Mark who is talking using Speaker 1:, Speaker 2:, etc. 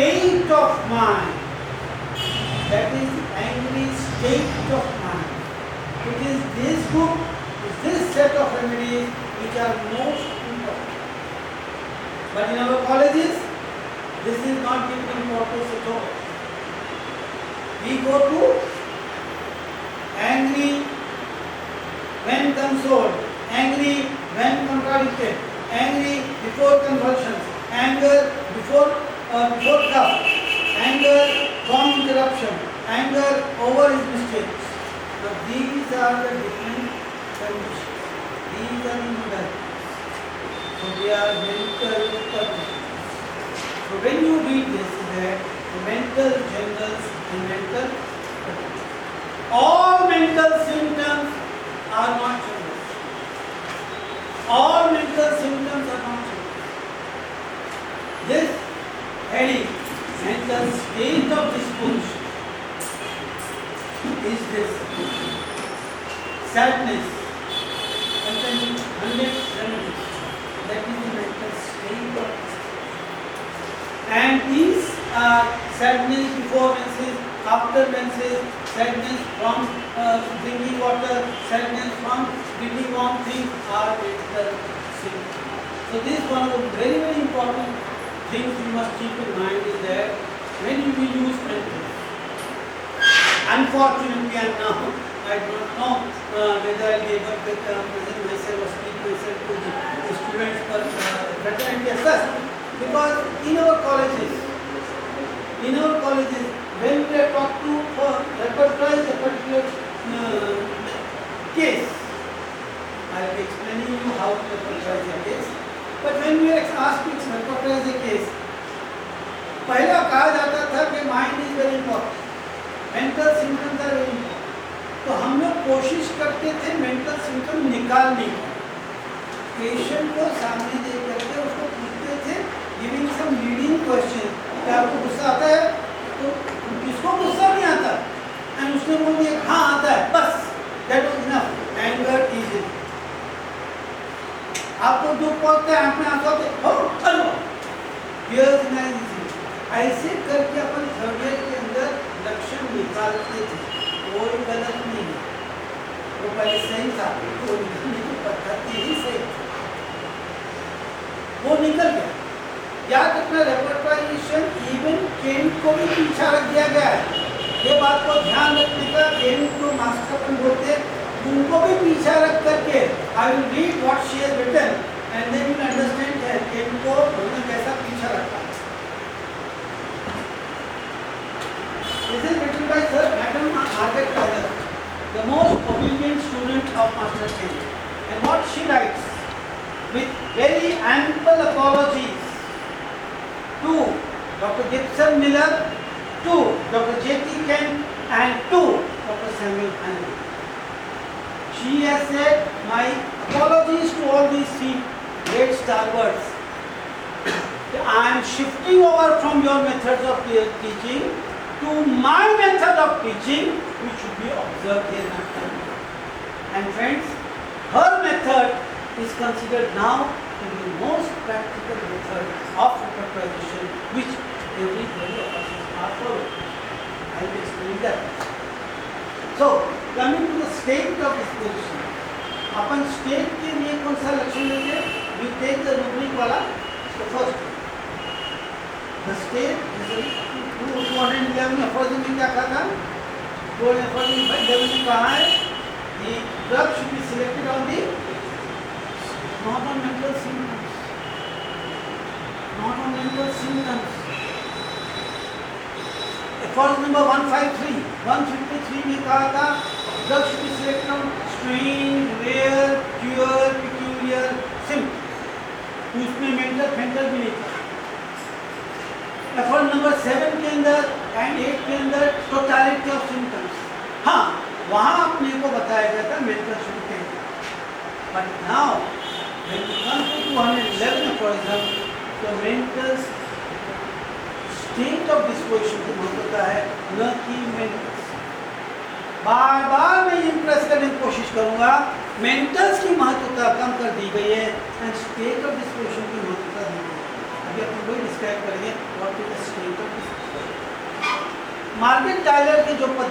Speaker 1: state of mind. That is angry state of mind. It is this book, this set of remedies which are most important. But in our colleges, this is not given importance at all. We go to angry when consoled, angry when contradicted, angry before convulsions, anger before cup, anger from interruption, anger over his mistakes. Now these are the different conditions. These are the modalities. So they are mental conditions. So when you read this, that mental generals and mental conditions. All mental symptoms are not general. All mental symptoms are not general. This heading, mental state of disposition, is this: sadness, containing 100 remedies. That is the mental state of disposition. And these are sadness before menses, after menses, sadness from drinking water, sadness from eating warm things are mental symptoms. So this is one of the very, very important things you must keep in mind, is that when you will use mental. Unfortunately, and now I don't know whether I will be able to present myself or speak myself to the students for fraternity as such, because in our colleges, when we are taught to repertorize a particular case, I will be explaining you how to repertorize a case. But when we are asked to repertorize a case, पहला कहा जाता था कि mind is very important, mental symptoms are very important. तो हम लोग कोशिश करते थे मेंटल सिम्टम निकालने की. पेशेंट को सामने दे करके उसको पूछते थे, गिविंग सम लीडिंग क्वेश्चन, क्या आपको गुस्सा आता है? तो किसको गुस्सा नहीं आता? एंड उसने बोल दिया हाँ आता है, बस that was enough. Anger is it. आपको दुख पहुंचता है, आंख में आंसू आते हो, अरे हियर्स नाइस. ऐसे करके अपन थर्ड ईयर के अंदर लक्षण निकालते थे. कोई गलत नहीं है, वो पहले सही था, वो निकलने की पद्धति ही सही थी, वो निकल गया. याद रखना, रेपर्टोराइजेशन इवन केंट को भी पीछा रख दिया गया है. ये बात को ध्यान रखने का. केंट को मास्टर अपन बोलते हैं, उनको भी पीछा रख करके I will read what she has written and then you will understand that Kent को उन्होंने कैसा पीछा रखा. This is written by Sir Madam Margaret Taylor, the most obedient student of Master Kent. And what she writes, with very ample apologies to Dr. Gibson Miller, to Dr. J.T. Kent, and to Dr. Samuel Hanley. She has said, my apologies to all these three great stalwarts. I am shifting over from your methods of teaching to my method of teaching, which should be observed here and now. And friends, her method is considered now to be the most practical method of repertorization, which everybody of us are following. I will explain that. So, coming to the state of disposition, upon state के लिए कौन सा लक्षण लेंगे? We take the rubric वाला. So first, the state is 211 aphorism में क्या कहा था? 211 में कहा है the drug should be selected on the not on mental symptoms, not on mental symptoms. Aphorism number 153 में कहा था drug should be selected on strange, rare, pure, peculiar symptoms. उसमें mental भी नहीं था. एफर्ट नंबर 7 के अंदर एंड 8 के अंदर टोटलिटी ऑफ सिम्टम्स, हाँ वहाँ अपने को बताया गया था mental symptoms. But now when you come to 211 aphorism, तो मेंटल स्टेट ऑफ डिस्पोजिशन की महत्वता है, न कि मेंटल्स. बार बार मैं इंप्रेस करने की कोशिश करूँगा, मेंटल्स की महत्वता कम कर दी गई है एंड स्टेट ऑफ डिस्पोजिशन की महत्वता दी गई है. अभी अपन वही डिस्क्राइब करेंगे what to the state of this. Margaret Tyler की जो